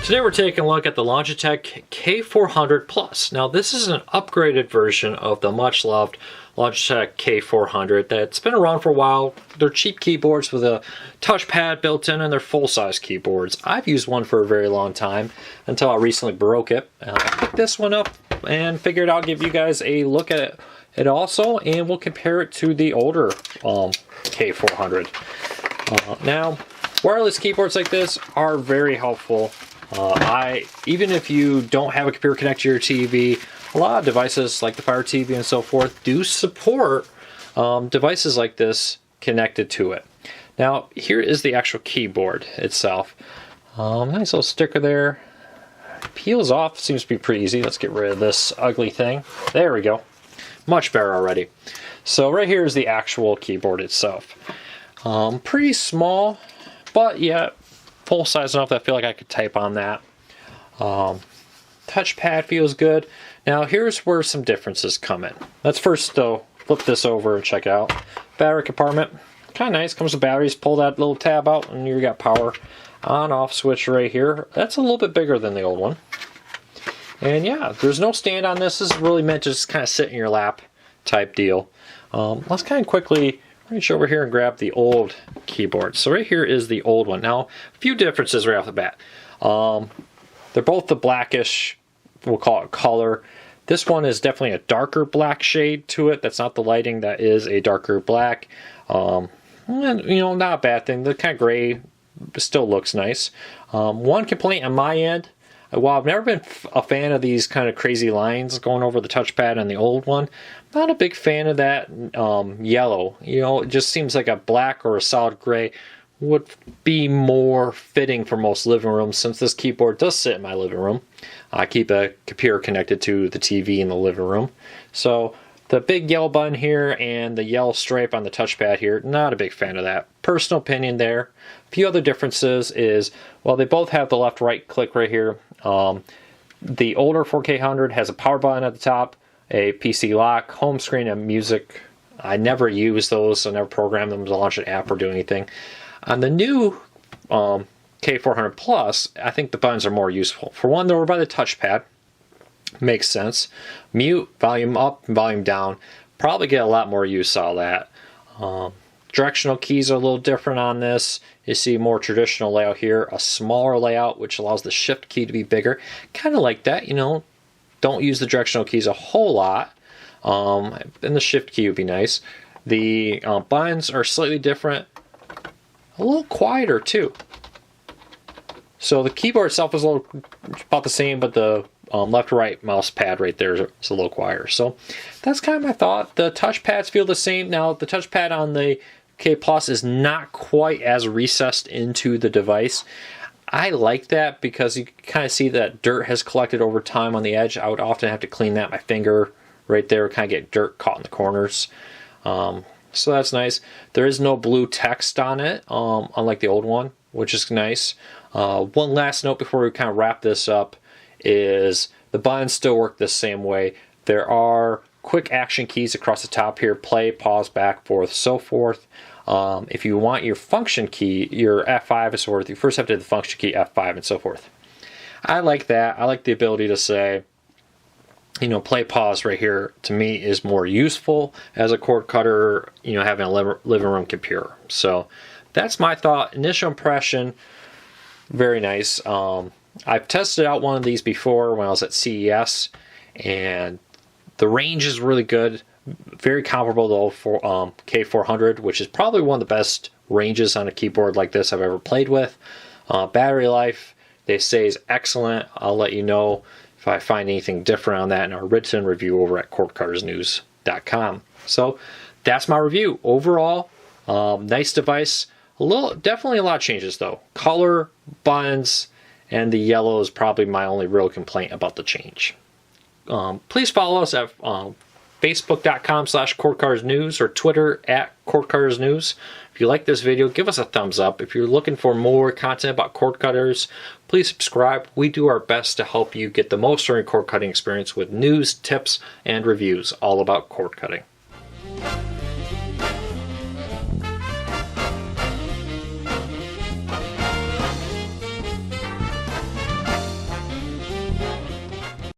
Today we're taking a look at the Logitech K400 Plus. Now this is an upgraded version of the much loved Logitech K400 that's been around for a while. They're cheap keyboards with a touchpad built in and they're full-size keyboards. I've used one for a very long time until I recently broke it. I picked this one up and figured I'll give you guys a look at it also, and we'll compare it to the older K400. Now, wireless keyboards like this are very helpful. Even if you don't have a computer connected to your TV, a lot of devices like the Fire TV and so forth do support devices like this connected to it. Now, here is the actual keyboard itself. Nice little sticker there. Peels off, seems to be pretty easy. Let's get rid of this ugly thing. There we go. Much better already. So right here is the actual keyboard itself. Pretty small, but yet full size enough that I feel like I could type on that. Touchpad feels good. Now here's where some differences come in. Let's first though flip this over and check it out. Battery compartment, kind of nice. Comes with batteries. Pull that little tab out and you got power on off switch right here. That's a little bit bigger than the old one. And yeah, there's no stand on this. This is really meant to just kind of sit in your lap type deal. Let's kind of quickly reach over here and grab the old keyboard. So right here is the old one. Now, a few differences right off the bat. They're both the blackish, we'll call it color. This one is definitely a darker black shade to it. That's not the lighting. That is a darker black. And, you know, not a bad thing. The kind of gray still looks nice. One complaint on my end, while I've never been a fan of these kind of crazy lines going over the touchpad on the old one, I'm not a big fan of that yellow. You know, it just seems like a black or a solid gray would be more fitting for most living rooms, since this keyboard does sit in my living room. I keep a computer connected to the TV in the living room. So the big yellow button here and the yellow stripe on the touchpad here, not a big fan of that. Personal opinion there. A few other differences is, well, they both have the left-right click right here. The older 4K100 has a power button at the top, a PC lock, home screen, and music. I never use those. I never program them to launch an app or do anything. On the new K400 Plus, I think the buttons are more useful. For one, they're by the touchpad. Makes sense. Mute, volume up, and volume down. Probably get a lot more use out of that. Directional keys are a little different on this. You see more traditional layout here, a smaller layout which allows the shift key to be bigger. Kind of like that, you know. Don't use the directional keys a whole lot. And the shift key would be nice. The buttons are slightly different. A little quieter too. So the keyboard itself is about the same, but the left-right mouse pad right there is a little quieter. So that's kind of my thought. The touchpads feel the same. Now the touchpad on the K Plus is not quite as recessed into the device. I like that because you can kind of see that dirt has collected over time on the edge. I would often have to clean that. My finger right there kind of get dirt caught in the corners. So that's nice. There is no blue text on it, unlike the old one, which is nice. One last note before we kind of wrap this up is the buttons still work the same way. There are quick action keys across the top here: play, pause, back, forth, so forth. If you want your function key, your F5 and so forth, you first have to hit the function key F5 and so forth. I like that. I like the ability to say, you know, play, pause right here, to me is more useful as a cord cutter, you know, having a living room computer. So that's my thought. Initial impression, very nice. I've tested out one of these before when I was at CES, and the range is really good. Very comparable though for K400, which is probably one of the best ranges on a keyboard like this I've ever played with. Battery life, they say, is excellent. I'll let you know if I find anything different on that in our written review over at cordcuttersnews.com. So that's my review. Overall, nice device. Definitely a lot of changes though. Color, buttons, and the yellow is probably my only real complaint about the change. Please follow us at Facebook.com/cordcuttersnews or Twitter @cordcuttersnews. If you like this video, give us a thumbs up. If you're looking for more content about cord cutters, please subscribe. We do our best to help you get the most from your cord cutting experience with news, tips, and reviews all about cord cutting.